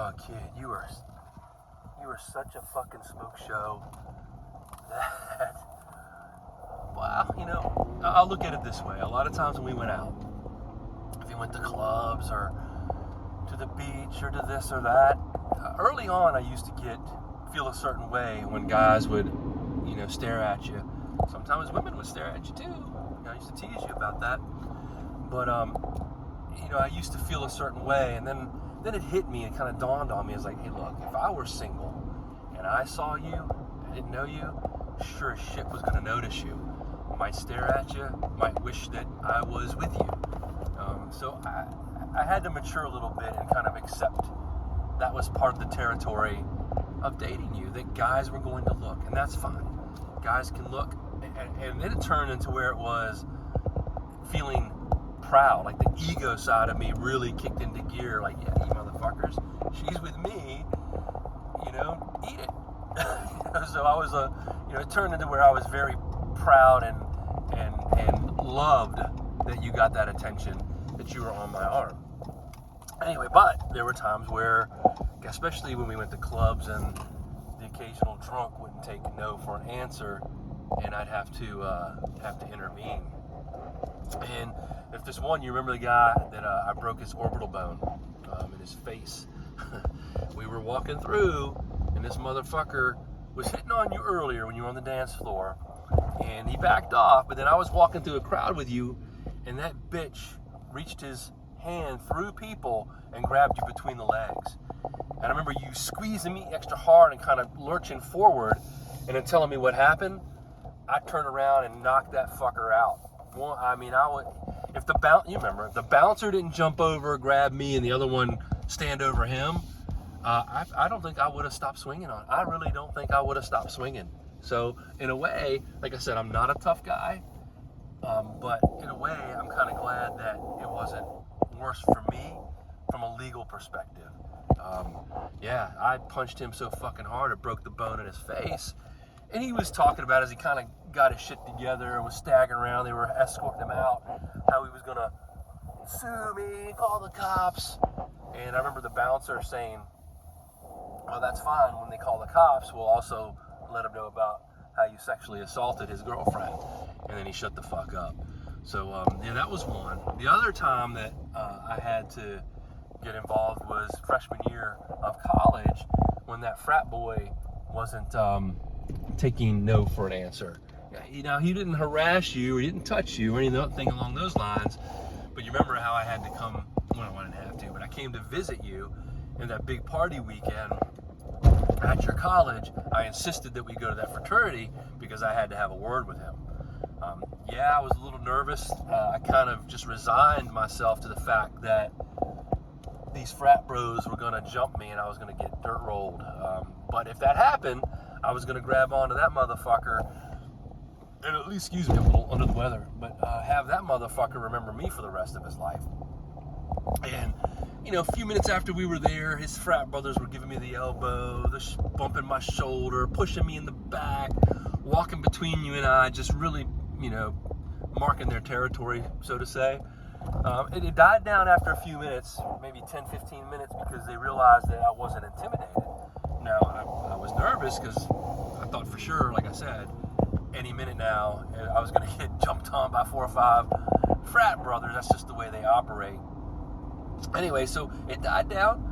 Oh, kid, you were such a fucking smoke show that, well, you know, I'll look at it this way. A lot of times when we went out, if we went to clubs or to the beach or to this or that, early on I used to feel a certain way when guys would, you know, stare at you. Sometimes women would stare at you too. I used to tease you about that. But, you know, I used to feel a certain way, and then it hit me, and kind of dawned on me. It's like, hey, look, if I were single and I saw you, I didn't know you, sure as shit was going to notice you. Might stare at you, might wish that I was with you. So I had to mature a little bit and kind of accept that was part of the territory of dating you, that guys were going to look, and that's fine. Guys can look, and then it turned into where it was feeling proud, like the ego side of me really kicked into gear, like, yeah, you motherfuckers, she's with me, you know, eat it. So I was you know, it turned into where I was very proud and loved that you got that attention, that you were on my arm. Anyway, but there were times where, especially when we went to clubs and the occasional drunk wouldn't take no for an answer, and I'd have to intervene. And if this one, you remember the guy that I broke his orbital bone in his face. We were walking through, and this motherfucker was hitting on you earlier when you were on the dance floor, and he backed off, but then I was walking through a crowd with you, and that bitch reached his hand through people and grabbed you between the legs. And I remember you squeezing me extra hard and kind of lurching forward, and then telling me what happened. I turned around and knocked that fucker out. Well, I mean, if the bouncer didn't jump over, grab me, and the other one stand over him, I don't think I would have stopped swinging on it. I really don't think I would have stopped swinging. So in a way, like I said, I'm not a tough guy, but in a way, I'm kind of glad that it wasn't worse for me from a legal perspective. Yeah, I punched him so fucking hard it broke the bone in his face. And he was talking about, as he kind of got his shit together and was staggering around, they were escorting him out, how he was going to sue me, call the cops. And I remember the bouncer saying, well, that's fine. When they call the cops, we'll also let him know about how you sexually assaulted his girlfriend. And then he shut the fuck up. So, yeah, that was one. The other time that I had to get involved was freshman year of college, when that frat boy wasn't taking no for an answer. You know, he didn't harass you, or he didn't touch you, or anything along those lines. But you remember how I had to come, well, I didn't have to, but I came to visit you in that big party weekend at your college. I insisted that we go to that fraternity because I had to have a word with him. Yeah, I was a little nervous. I kind of just resigned myself to the fact that these frat bros were going to jump me and I was going to get dirt rolled. But if that happened, I was going to grab onto that motherfucker and at least, excuse me, I'm a little under the weather, but have that motherfucker remember me for the rest of his life. And, you know, a few minutes after we were there, his frat brothers were giving me the elbow, bumping my shoulder, pushing me in the back, walking between you and I, just really, you know, marking their territory, so to say. It died down after a few minutes, maybe 10, 15 minutes, because they realized that I wasn't intimidated. Now, I was nervous because I thought for sure, like I said, any minute now, I was going to get jumped on by 4 or 5 frat brothers. That's just the way they operate. Anyway, so it died down.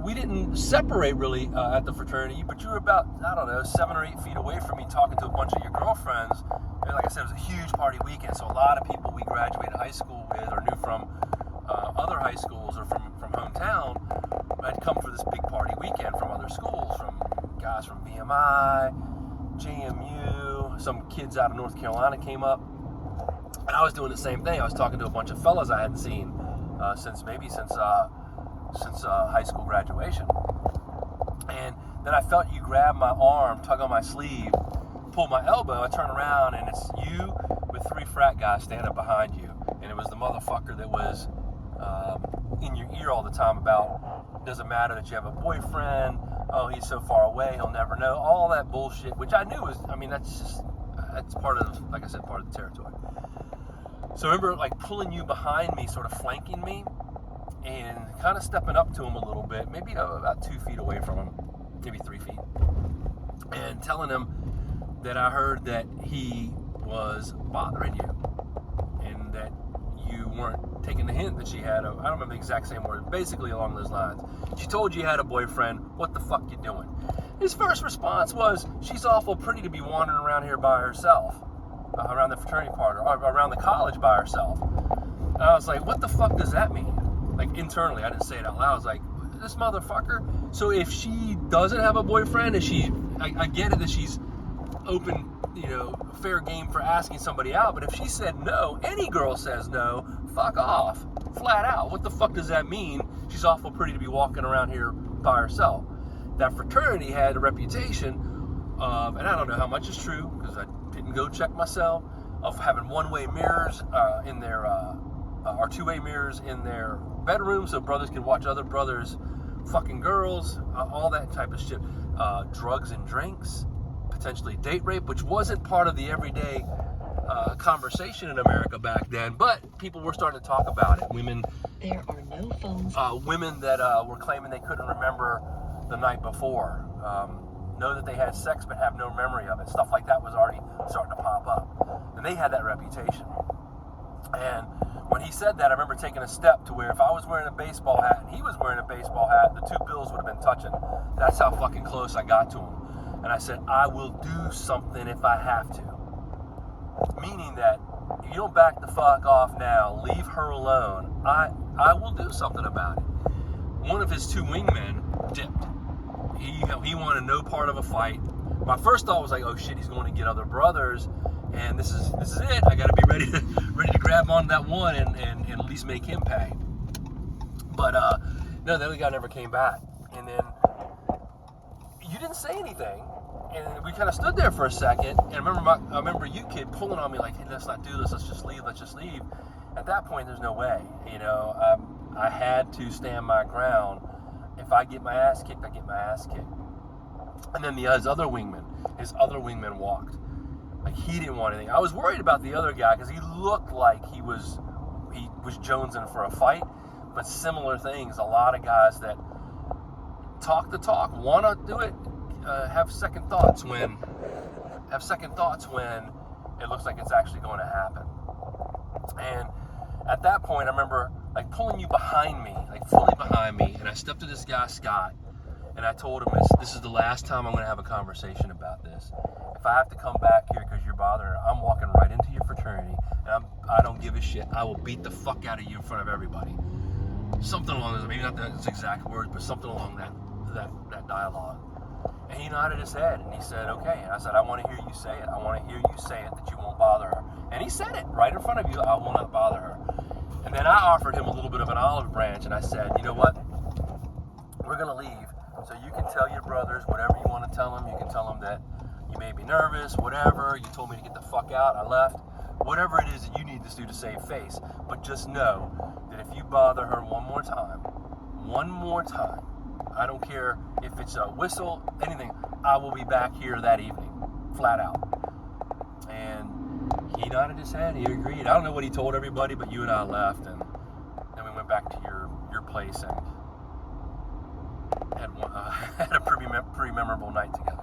We didn't separate really at the fraternity, but you were about, I don't know, 7 or 8 feet away from me talking to a bunch of your girlfriends. And like I said, it was a huge party weekend, so a lot of people we graduated high school with or knew from other high schools or from hometown had come for this big party weekend from other schools, from guys from VMI, JMU, some kids out of North Carolina came up. And I was doing the same thing. I was talking to a bunch of fellas I hadn't seen since high school graduation. And then I felt you grab my arm, tug on my sleeve, pull my elbow. I turn around and it's you with 3 frat guys standing behind you. And it was the motherfucker that was in your ear all the time about, it doesn't matter that you have a boyfriend, oh, he's so far away, he'll never know, all that bullshit, which I knew was, I mean, that's part of, like I said, part of the territory. So I remember like pulling you behind me, sort of flanking me, and kind of stepping up to him a little bit, maybe about 2 feet away from him, maybe 3 feet, and telling him that I heard that he was bothering you and that you weren't taking the hint that she had I don't remember the exact same words, basically along those lines. She told you had a boyfriend. What the fuck you doing? His first response was, she's awful pretty to be wandering around here by herself, around the fraternity party, or around the college by herself. And I was like, what the fuck does that mean? Like, internally, I didn't say it out loud. I was like, this motherfucker. So if she doesn't have a boyfriend, I get it that she's open, fair game for asking somebody out, but if she said no, any girl says no, fuck off, flat out. What the fuck does that mean? She's awful pretty to be walking around here by herself. That fraternity had a reputation of, and I don't know how much is true because I didn't go check myself, of having one-way mirrors in their, or two-way mirrors in their bedroom so brothers could watch other brothers fucking girls, all that type of shit. Drugs and drinks, potentially date rape, which wasn't part of the everyday conversation in America back then, but people were starting to talk about it. Women, there are no phones. Women that were claiming they couldn't remember the night before, know that they had sex but have no memory of it. Stuff like that was already starting to pop up, and they had that reputation. And when he said that, I remember taking a step to where if I was wearing a baseball hat and he was wearing a baseball hat, the two bills would have been touching. That's how fucking close I got to him. And I said, I will do something if I have to. Meaning that if you don't back the fuck off now, leave her alone, I will do something about it. One of his two wingmen dipped. He wanted no part of a fight. My first thought was like, oh shit, he's going to get other brothers, and this is it. I got to be ready to grab on that one and at least make him pay. But no, the other guy never came back. And then you didn't say anything, and we kind of stood there for a second. And I remember you kid pulling on me like, hey, let's not do this. Let's just leave. At that point, there's no way. I had to stand my ground. If I get my ass kicked, I get my ass kicked. And then his other wingman walked. Like, he didn't want anything. I was worried about the other guy because he looked like he was jonesing for a fight. But similar things, a lot of guys that talk the talk, want to do it, have second thoughts when it looks like it's actually going to happen. And at that point, I remember like pulling you behind me, like fully behind me, and I stepped to this guy, Scott, and I told him, this is the last time I'm going to have a conversation about this. If I have to come back here because you're bothering her, I'm walking right into your fraternity, and I don't give a shit. I will beat the fuck out of you in front of everybody. Something along those, maybe not those exact words, but something along that dialogue. And he nodded his head, and he said, okay. And I said, I want to hear you say it. I want to hear you say it, that you won't bother her. And he said it right in front of you, I will not bother her. And then I offered him a little bit of an olive branch, and I said, you know what? We're going to leave, so you can tell your brothers whatever you want to tell them. You can tell them that you made me nervous, whatever. You told me to get the fuck out. I left. Whatever it is that you need to do to save face. But just know that if you bother her one more time, I don't care if it's a whistle, anything, I will be back here that evening, flat out. And he nodded his head. He agreed. I don't know what he told everybody, but you and I left, and then we went back to your place and had a pretty memorable night together.